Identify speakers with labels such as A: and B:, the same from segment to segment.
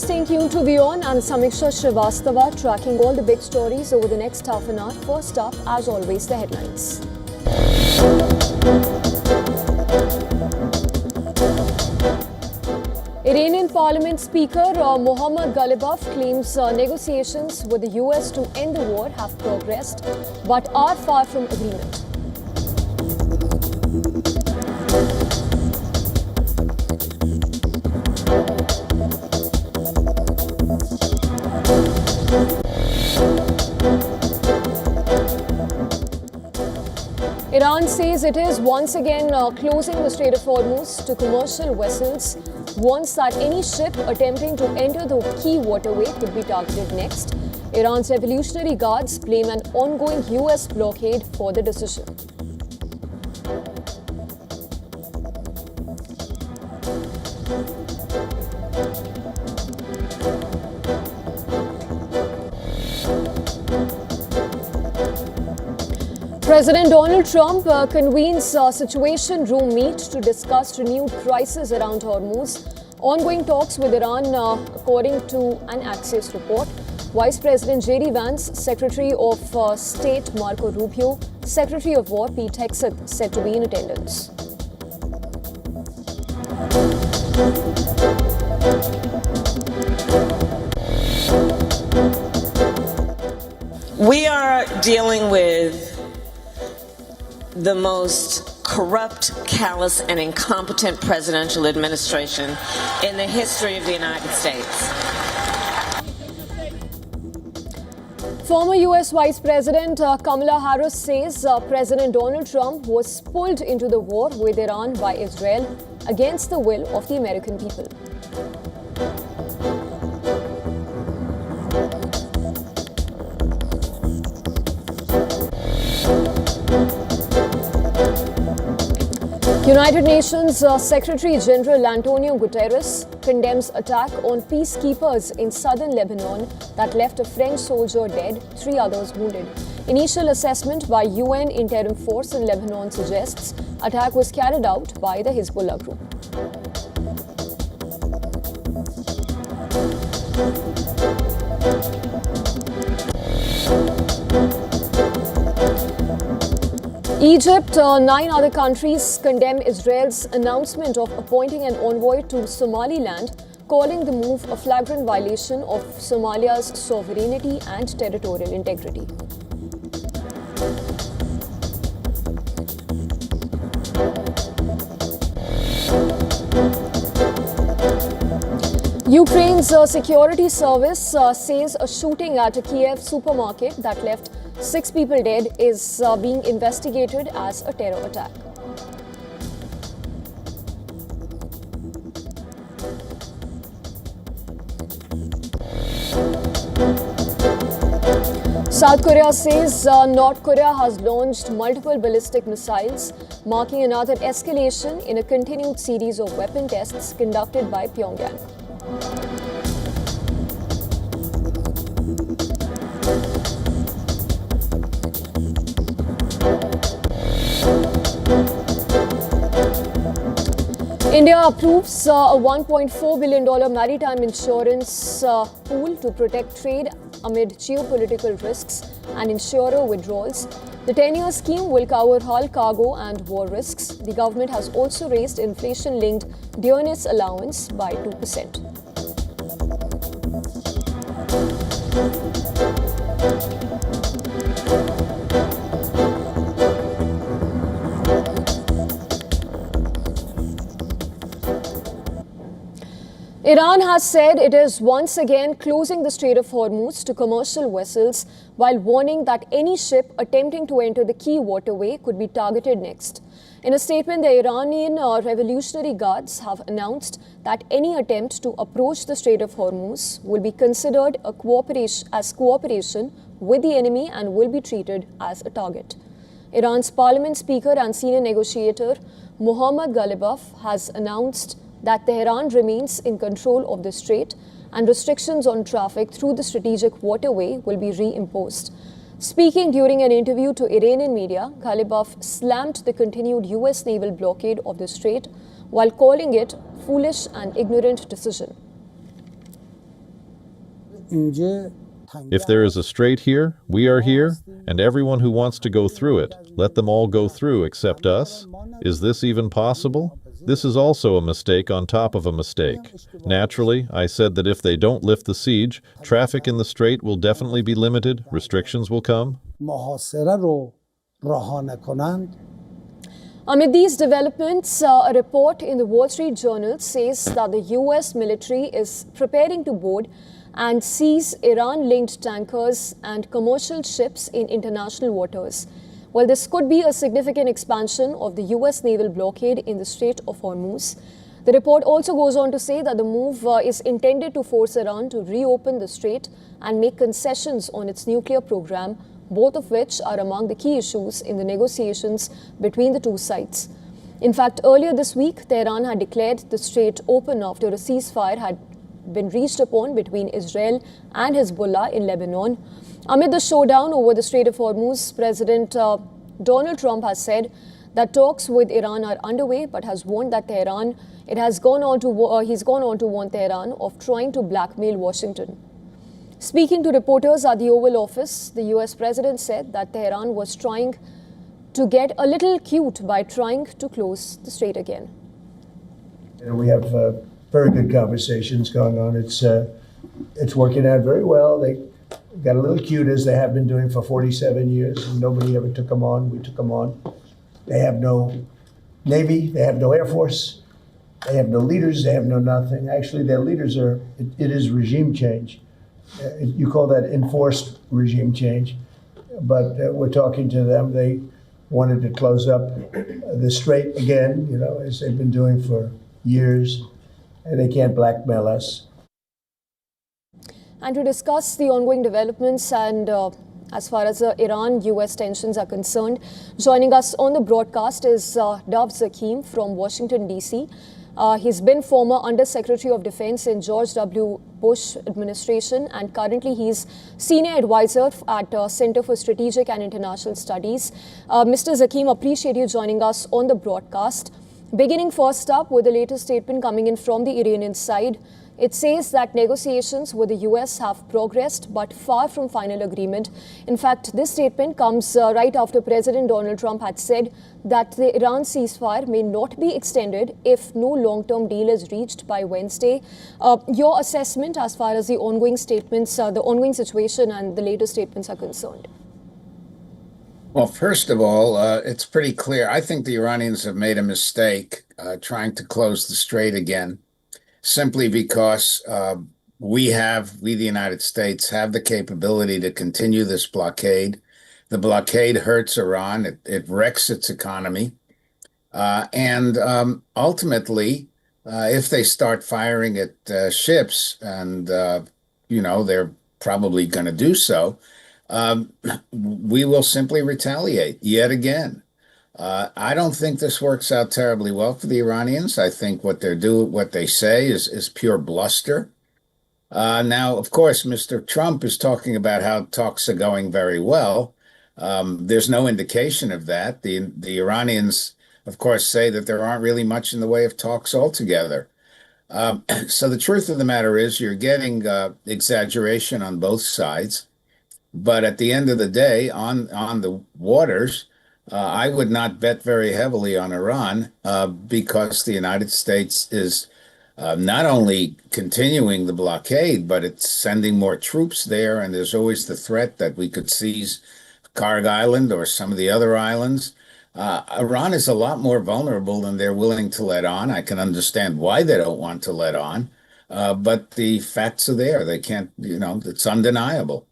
A: staying tuned to WION and Samiksha Srivastava tracking all the big stories over the next half an hour. First up, as always, the headlines. Iranian Parliament Speaker Mohammad Ghalibaf claims negotiations with the US to end the war have progressed but are far from agreement. Iran says it is once again closing the Strait of Hormuz to commercial vessels, warns that any ship attempting to enter the key waterway could be targeted next. Iran's Revolutionary Guards blame an ongoing US blockade for the decision. President Donald Trump convenes a Situation Room meet to discuss renewed crisis around Hormuz. Ongoing talks with Iran, according to an Axios report. Vice President J.D. Vance, Secretary of State Marco Rubio, Secretary of War Pete Hegseth said to be in attendance.
B: We are dealing with the most corrupt, callous, and incompetent presidential administration in the history of the United States.
A: Former U.S. Vice President Kamala Harris says President Donald Trump was pulled into the war with Iran by Israel against the will of the American people. United Nations Secretary General Antonio Guterres condemns attack on peacekeepers in southern Lebanon that left a French soldier dead, 3 others wounded. Initial assessment by UN interim force in Lebanon suggests attack was carried out by the Hezbollah group. Egypt, 9 other countries condemn Israel's announcement of appointing an envoy to Somaliland, calling the move a flagrant violation of Somalia's sovereignty and territorial integrity. Ukraine's security service says a shooting at a Kiev supermarket that left 6 people dead is being investigated as a terror attack. South Korea says North Korea has launched multiple ballistic missiles, marking another escalation in a continued series of weapon tests conducted by Pyongyang. India approves a $1.4 billion maritime insurance pool to protect trade amid geopolitical risks and insurer withdrawals. The 10-year scheme will cover hull, cargo and war risks. The government has also raised inflation-linked dearness allowance by 2%. Iran has said it is once again closing the Strait of Hormuz to commercial vessels while warning that any ship attempting to enter the key waterway could be targeted next. In a statement, the Iranian Revolutionary Guards have announced that any attempt to approach the Strait of Hormuz will be considered as cooperation with the enemy and will be treated as a target. Iran's Parliament Speaker and senior negotiator Mohammad Ghalibaf has announced that Tehran remains in control of the strait and restrictions on traffic through the strategic waterway will be reimposed. Speaking during an interview to Iranian media, Ghalibaf slammed the continued US naval blockade of the strait while calling it foolish and ignorant decision.
C: اینجا
D: If there is a strait here, we are here, and everyone who wants to go through it, let them all go through except us. Is this even possible? This is also a mistake on top of a mistake. Naturally, I said that if they don't lift the siege, traffic in the strait will definitely be limited, restrictions will come.
C: محاصره رو رها نکنند.
A: Amid these developments, a report in the Wall Street Journal says that the US military is preparing to board and seize Iran-linked tankers and commercial ships in international waters. Well, this could be a significant expansion of the US naval blockade in the Strait of Hormuz. The report also goes on to say that the move is intended to force Iran to reopen the strait and make concessions on its nuclear program, both of which are among the key issues in the negotiations between the two sides. In fact, earlier this week, Tehran had declared the strait open after a ceasefire had been reached upon between Israel and Hezbollah in Lebanon. Amid the showdown over the Strait of Hormuz, President Donald Trump has said that talks with Iran are underway, but has warned that he's gone on to warn Tehran of trying to blackmail Washington. Speaking to reporters at the Oval Office, the US president said that Tehran was trying to get a little cute by trying to close the strait again.
E: We have very good conversations going on. It's working out very well. They got a little cute, as they have been doing for 47 years, and nobody ever took them on. We took them on. They have no Navy. They have no Air Force. They have no leaders. They have no nothing. Actually, their leaders it is regime change. You call that enforced regime change. But we're talking to them. They wanted to close up the strait again, as they've been doing for years. And they can't blackmail us.
A: And to discuss the ongoing developments and as far as the Iran-US tensions are concerned, joining us on the broadcast is Dov Zakim from Washington, D.C. He's been former Under-Secretary of Defense in George W. Bush administration, and currently he's Senior Advisor at Center for Strategic and International Studies. Mr. Zakim, appreciate you joining us on the broadcast. Beginning first up with the latest statement coming in from the Iranian side, it says that negotiations with the US have progressed but far from final agreement. In fact, this statement comes right after President Donald Trump had said that the Iran ceasefire may not be extended if no long-term deal is reached by Wednesday. Your assessment as far as the ongoing statements, the ongoing situation and the latest statements are concerned?
F: Well, first of all, it's pretty clear. I think the Iranians have made a mistake trying to close the strait again, simply because we, the United States, have the capability to continue this blockade. The blockade hurts Iran. It wrecks its economy. And ultimately, if they start firing at ships, and, they're probably going to do so, we will simply retaliate yet again. I don't think this works out terribly well for the Iranians. I think what they say is pure bluster. Now, of course, Mr. Trump is talking about how talks are going very well. There's no indication of that. The Iranians, of course, say that there aren't really much in the way of talks altogether. So the truth of the matter is you're getting exaggeration on both sides. But at the end of the day, on the waters, I would not bet very heavily on Iran because the United States is not only continuing the blockade, but it's sending more troops there. And there's always the threat that we could seize Karg Island or some of the other islands. Iran is a lot more vulnerable than they're willing to let on. I can understand why they don't want to let on, but the facts are there. They can't, it's undeniable.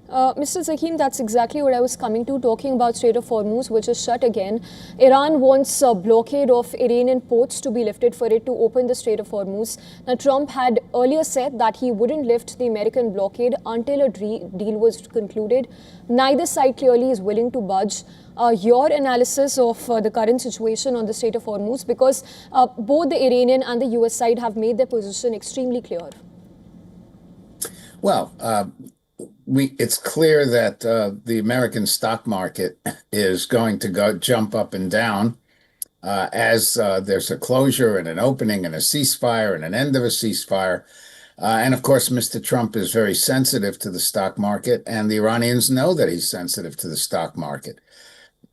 A: Mr. Zakim, that's exactly what I was coming to, talking about Strait of Hormuz, which is shut again. Iran wants a blockade of Iranian ports to be lifted for it to open the Strait of Hormuz. Now, Trump had earlier said that he wouldn't lift the American blockade until a deal was concluded. Neither side clearly is willing to budge. Your analysis of the current situation on the Strait of Hormuz, because both the Iranian and the US side have made their position extremely clear.
F: Well, it's clear that the American stock market is going to jump up and down as there's a closure and an opening and a ceasefire and an end of a ceasefire. And of course, Mr. Trump is very sensitive to the stock market, and the Iranians know that he's sensitive to the stock market.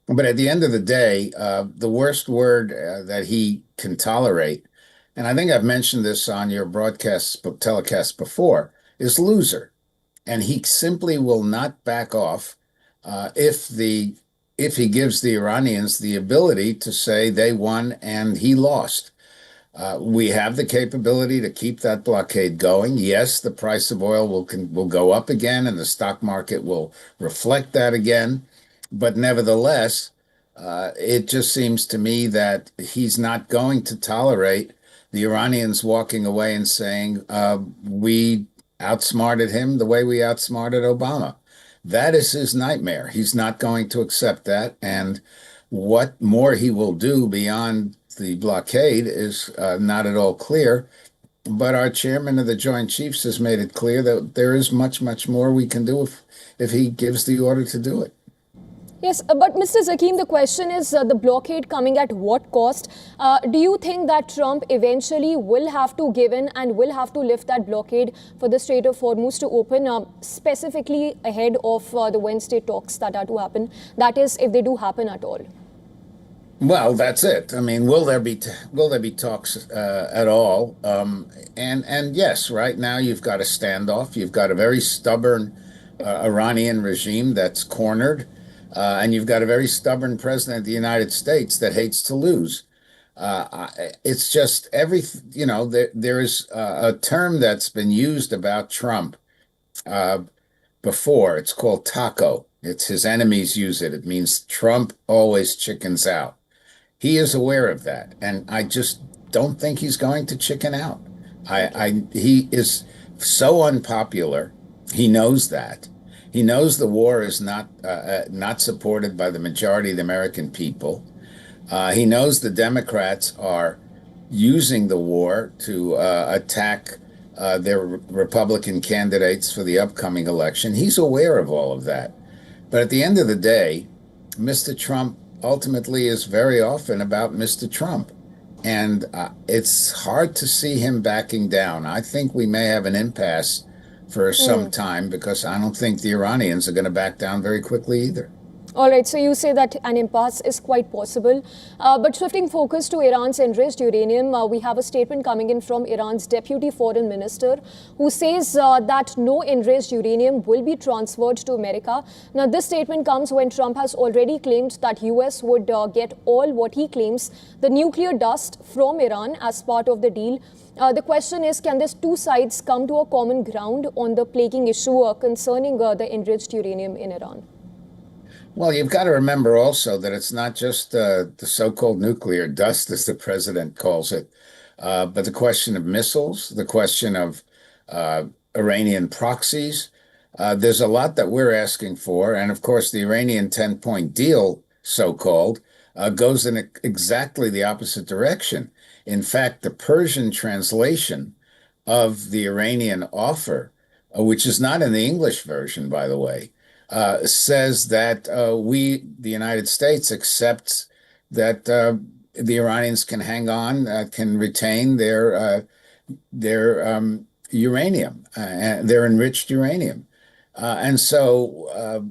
F: But at the end of the day, the worst word that he can tolerate, and I think I've mentioned this on your telecast before, is loser. And he simply will not back off if he gives the Iranians the ability to say they won and he lost. We have the capability to keep that blockade going. Yes, the price of oil will go up again, and the stock market will reflect that again. But nevertheless, it just seems to me that he's not going to tolerate the Iranians walking away and saying, we outsmarted him the way we outsmarted Obama. That is his nightmare. He's not going to accept that. And what more he will do beyond the blockade is not at all clear. But our chairman of the Joint Chiefs has made it clear that there is much, much more we can do if he gives the order to do it.
A: Yes, but Mr. Zakim, the question is the blockade coming at what cost? Do you think that Trump eventually will have to give in and will have to lift that blockade for the Strait of Hormuz to open, specifically ahead of the Wednesday talks that are to happen? That is, if they do happen at all.
F: Well, that's it. I mean, will there be talks at all? And yes, right now you've got a standoff. You've got a very stubborn Iranian regime that's cornered. And you've got a very stubborn president of the United States that hates to lose. It's just there is a term that's been used about Trump before. It's called taco. It's his enemies use it. It means Trump always chickens out. He is aware of that. And I just don't think he's going to chicken out. He is so unpopular. He knows that. He knows the war is not supported by the majority of the American people. He knows the Democrats are using the war to attack their Republican candidates for the upcoming election. He's aware of all of that. But at the end of the day, Mr. Trump ultimately is very often about Mr. Trump. And it's hard to see him backing down. I think we may have an impasse for some time, because I don't think the Iranians are going to back down very quickly either.
A: All right, so you say that an impasse is quite possible. But shifting focus to Iran's enriched uranium, we have a statement coming in from Iran's deputy foreign minister, who says that no enriched uranium will be transferred to America. Now, this statement comes when Trump has already claimed that US would get all what he claims the nuclear dust from Iran as part of the deal. The question is, can these two sides come to a common ground on the plaguing issue concerning the enriched uranium in Iran?
F: Well, you've got to remember also that it's not just the so-called nuclear dust, as the president calls it, but the question of missiles, the question of Iranian proxies. There's a lot that we're asking for. And of course, the Iranian 10-point deal, so-called, goes in exactly the opposite direction. In fact, the Persian translation of the Iranian offer, which is not in the English version, by the way, says that the United States, accepts that the Iranians can hang on, can retain their uranium, their enriched uranium. And so,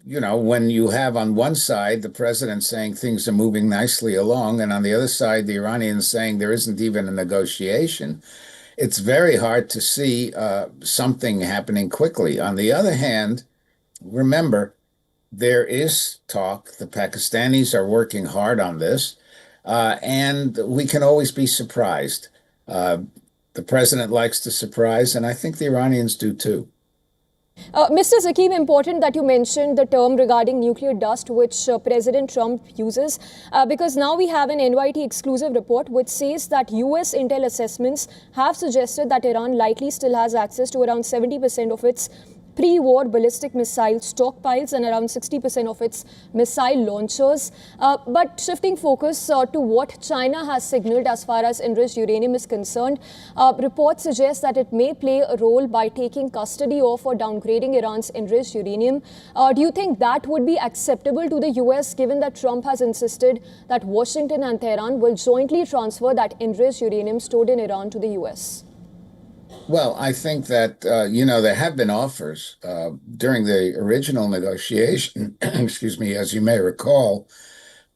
F: when you have on one side the president saying things are moving nicely along, and on the other side the Iranians saying there isn't even a negotiation, it's very hard to see something happening quickly. On the other hand, remember, there is talk. The Pakistanis are working hard on this, and we can always be surprised. The president likes to surprise, and I think the Iranians do too.
A: Mr. Zakim, important that you mentioned the term regarding nuclear dust, which President Trump uses, because now we have an NYT exclusive report which says that US intel assessments have suggested that Iran likely still has access to around 70% of its pre-war ballistic missile stockpiles and around 60% of its missile launchers. But shifting focus to what China has signaled as far as enriched uranium is concerned, reports suggest that it may play a role by taking custody of or downgrading Iran's enriched uranium. Do you think that would be acceptable to the US, given that Trump has insisted that Washington and Tehran will jointly transfer that enriched uranium stored in Iran to the US?
F: Well, I think that, there have been offers during the original negotiation, excuse me, as you may recall,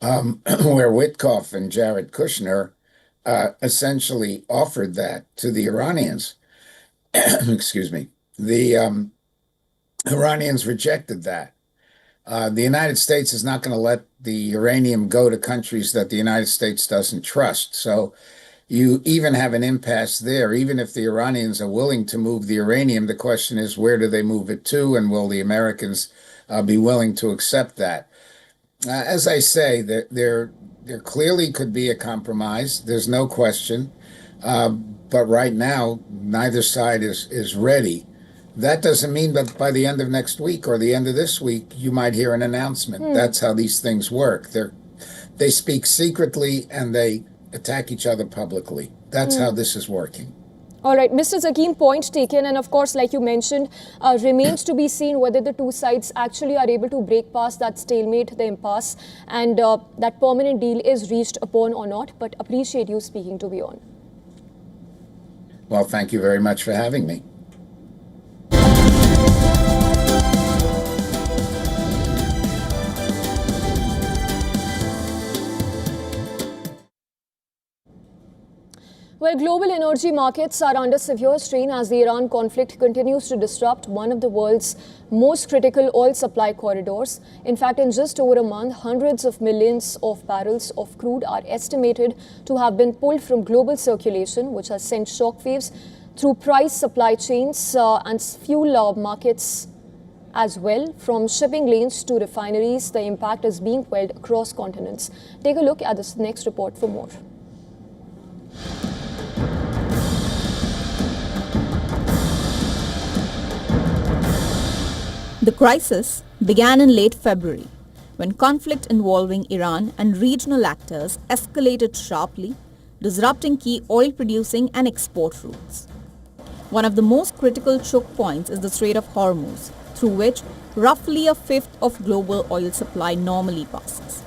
F: where Witkoff and Jared Kushner essentially offered that to the Iranians. Excuse me. The Iranians rejected that. The United States is not going to let the uranium go to countries that the United States doesn't trust. So you even have an impasse there. Even if the Iranians are willing to move the uranium, the question is, where do they move it to? And will the Americans be willing to accept that? As I say, there clearly could be a compromise. There's no question. But right now, neither side is ready. That doesn't mean that by the end of next week or the end of this week, you might hear an announcement. That's how these things work. They speak secretly and they attack each other publicly. That's how this is working.
A: All right, Mr. Zakim, point taken. And of course, like you mentioned, remains to be seen whether the two sides actually are able to break past that stalemate, the impasse, and that permanent deal is reached upon or not. But appreciate you speaking to WION.
F: Well, thank you very much for having me.
A: Well, global energy markets are under severe strain as the Iran conflict continues to disrupt one of the world's most critical oil supply corridors. In fact, in just over a month, hundreds of millions of barrels of crude are estimated to have been pulled from global circulation, which has sent shockwaves through price supply chains and fuel markets as well. From shipping lanes to refineries, the impact is being felt across continents. Take a look at this next report for more.
G: The crisis began in late February, when conflict involving Iran and regional actors escalated sharply, disrupting key oil-producing and export routes. One of the most critical choke points is the Strait of Hormuz, through which roughly a fifth of global oil supply normally passes.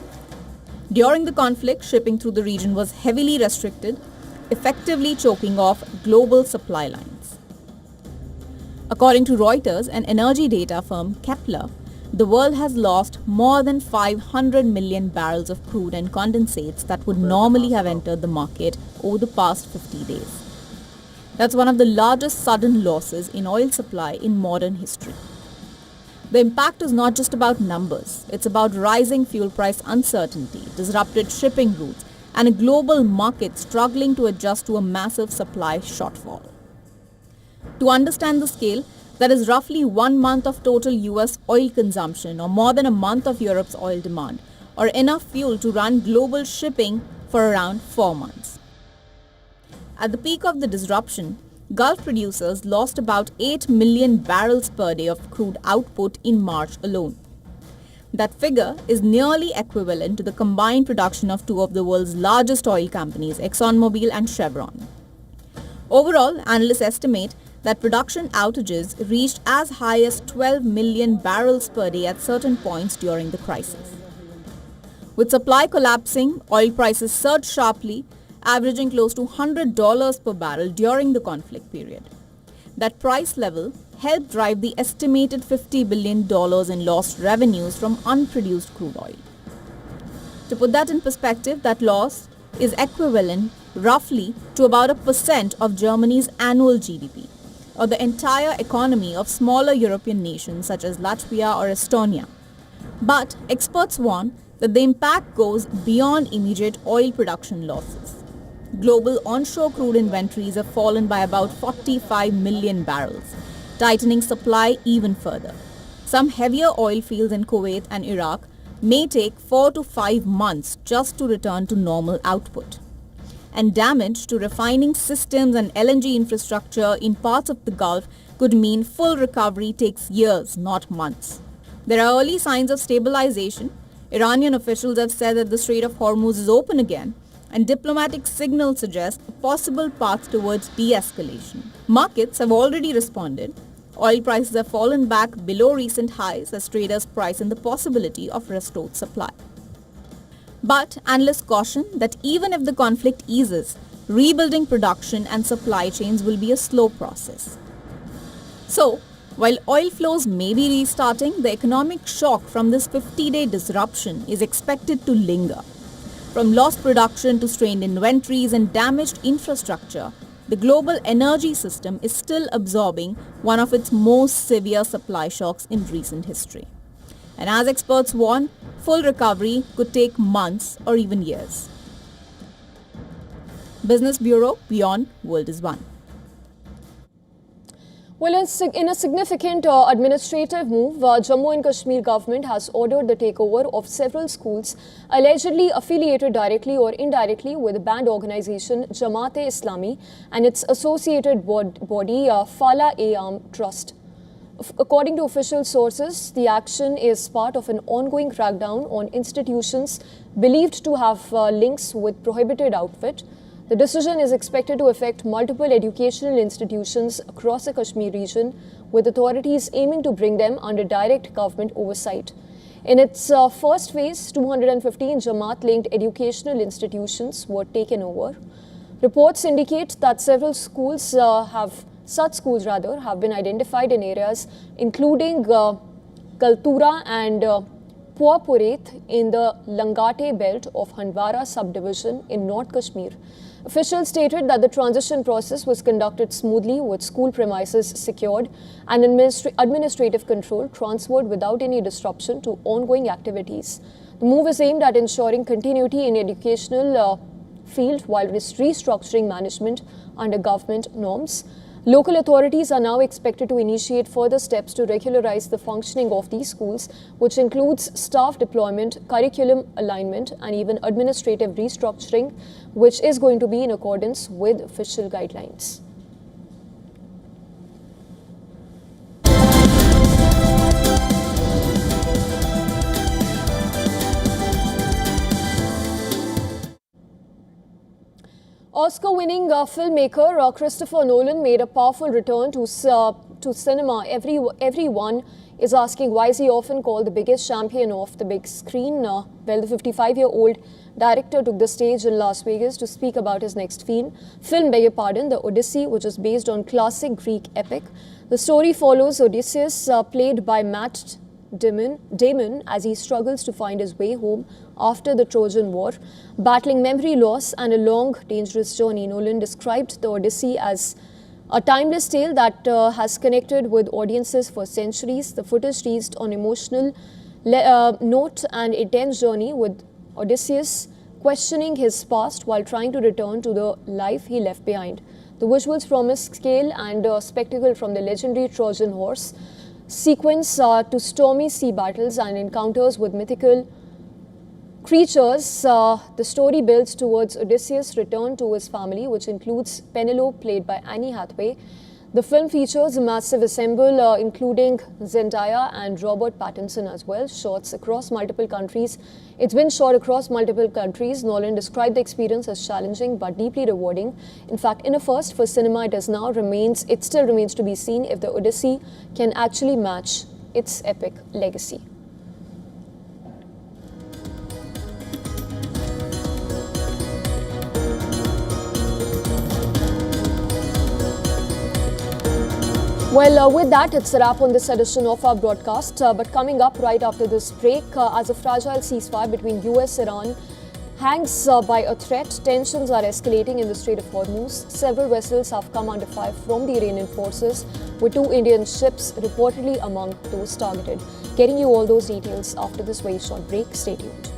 G: During the conflict, shipping through the region was heavily restricted, effectively choking off global supply lines. According to Reuters and energy data firm Kepler, the world has lost more than 500 million barrels of crude and condensates that would normally have entered the market over the past 50 days. That's one of the largest sudden losses in oil supply in modern history. The impact is not just about numbers, it's about rising fuel price uncertainty, disrupted shipping routes, and a global market struggling to adjust to a massive supply shortfall. To understand the scale, that is roughly 1 month of total US oil consumption or more than a month of Europe's oil demand, or enough fuel to run global shipping for around 4 months. At the peak of the disruption, Gulf producers lost about 8 million barrels per day of crude output in March alone. That figure is nearly equivalent to the combined production of two of the world's largest oil companies, ExxonMobil and Chevron. Overall, analysts estimate that production outages reached as high as 12 million barrels per day at certain points during the crisis. With supply collapsing, oil prices surged sharply, averaging close to $100 per barrel during the conflict period. That price level helped drive the estimated $50 billion in lost revenues from unproduced crude oil. To put that in perspective, that loss is equivalent roughly to about 1% of Germany's annual GDP, or the entire economy of smaller European nations such as Latvia or Estonia. But experts warn that the impact goes beyond immediate oil production losses. Global onshore crude inventories have fallen by about 45 million barrels, tightening supply even further. Some heavier oil fields in Kuwait and Iraq may take 4 to 5 months just to return to normal output. And damage to refining systems and LNG infrastructure in parts of the Gulf could mean full recovery takes years, not months. There are early signs of stabilization. Iranian officials have said that the Strait of Hormuz is open again, and diplomatic signals suggest a possible path towards de-escalation. Markets have already responded. Oil prices have fallen back below recent highs as traders price in the possibility of restored supply. But analysts caution that even if the conflict eases, rebuilding production and supply chains will be a slow process. So, while oil flows may be restarting, the economic shock from this 50-day disruption is expected to linger. From lost production to strained inventories and damaged infrastructure, the global energy system is still absorbing one of its most severe supply shocks in recent history. And as experts warn, full recovery could take months or even years. Business Bureau, WION World is One.
A: Well, in a significant administrative move, Jammu and Kashmir government has ordered the takeover of several schools allegedly affiliated directly or indirectly with the banned organization Jamaat-e-Islami and its associated body Fala-e-Aam Trust. According to official sources, the action is part of an ongoing crackdown on institutions believed to have links with prohibited outfit. The decision is expected to affect multiple educational institutions across the Kashmir region, with authorities aiming to bring them under direct government oversight. In its first phase, 215 Jamaat-linked educational institutions were taken over. Reports indicate that several schools have been identified in areas including Kaltura and Puapuret in the Langate belt of Handwara subdivision in North Kashmir. Officials stated that the transition process was conducted smoothly with school premises secured and administrative control transferred without any disruption to ongoing activities. The move is aimed at ensuring continuity in educational field while restructuring management under government norms. Local authorities are now expected to initiate further steps to regularize the functioning of these schools, which includes staff deployment, curriculum alignment, and even administrative restructuring, which is going to be in accordance with official guidelines. Oscar-winning filmmaker Christopher Nolan made a powerful return to cinema. Everyone is asking why is he often called the biggest champion of the big screen. Well, the 55-year-old director took the stage in Las Vegas to speak about his next film, The Odyssey, which is based on classic Greek epic. The story follows Odysseus, played by Matt Damon, as he struggles to find his way home after the Trojan War. Battling memory loss and a long, dangerous journey, Nolan described the Odyssey as a timeless tale that has connected with audiences for centuries. The footage teased on emotional note and intense journey with Odysseus questioning his past while trying to return to the life he left behind. The visuals promise scale and spectacle, from the legendary Trojan horse sequence to stormy sea battles and encounters with mythical creatures. The story builds towards Odysseus' return to his family, which includes Penelope, played by Anne Hathaway. The film features a massive ensemble, including Zendaya and Robert Pattinson as well. Shots across multiple countries. It's been shot across multiple countries. Nolan described the experience as challenging but deeply rewarding. In fact, in a first for cinema, it still remains to be seen if the Odyssey can actually match its epic legacy. Well, with that, it's a wrap on this edition of our broadcast. But coming up right after this break, as a fragile ceasefire between US-Iran hangs by a threat, tensions are escalating in the Strait of Hormuz. Several vessels have come under fire from the Iranian forces, with 2 Indian ships reportedly among those targeted. Getting you all those details after this very short break. Stay tuned.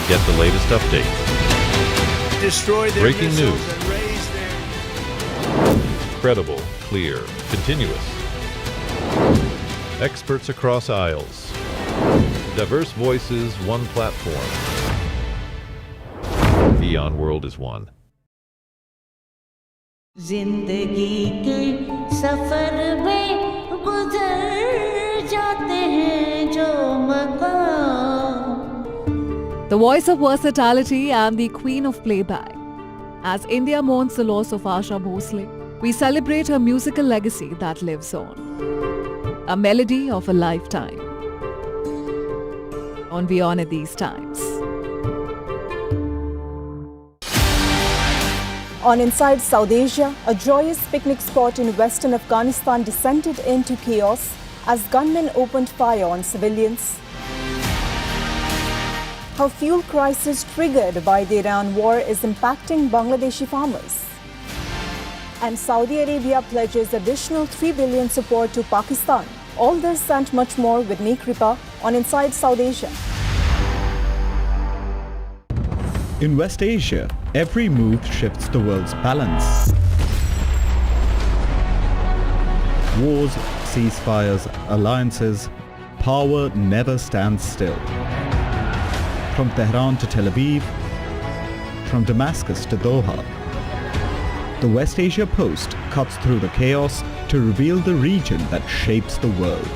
D: Get the latest update.
H: Destroy their
D: Breaking
H: missiles
D: news.
H: and raise their...
D: Credible, clear, continuous. Experts across aisles. Diverse voices, one platform. WION World is one.
I: जिंदगी के सफर में गुजर जाते हैं जो मकाम
J: the voice of versatility and the queen of playback. As India mourns the loss of Asha Bhosle, we celebrate her musical legacy that lives on. A melody of a lifetime. On WION at these times.
K: On Inside South Asia, a joyous picnic spot in western Afghanistan descended into chaos as gunmen opened fire on civilians. How fuel crisis triggered by the Iran war is impacting Bangladeshi farmers. And Saudi Arabia pledges additional $3 billion support to Pakistan. All this and much more with me, Kripa, on Inside South Asia.
L: In West Asia, every move shifts the world's balance. Wars, ceasefires, alliances, power never stands still. From Tehran to Tel Aviv, from Damascus to Doha, the West Asia Post cuts through the chaos to reveal the region that shapes the world.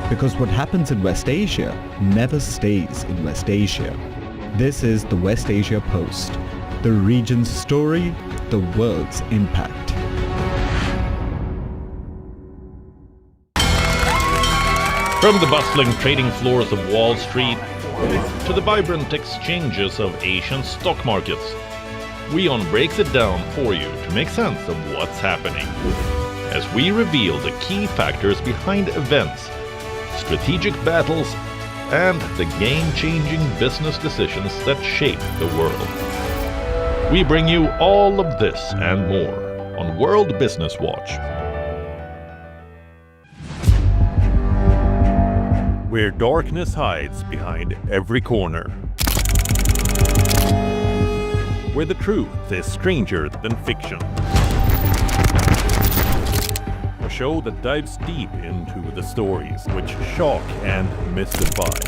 L: Because what happens in West Asia never stays in West Asia. This is the West Asia Post, the region's story, the world's impact.
M: From the bustling trading floors of Wall Street to the vibrant exchanges of Asian stock markets, WION breaks it down for you to make sense of what's happening, as we reveal the key factors behind events, strategic battles, and the game-changing business decisions that shape the world. We bring you all of this and more on World Business Watch.
N: Where darkness hides behind every corner. Where the truth is stranger than fiction. A show that dives deep into the stories which shock and mystify.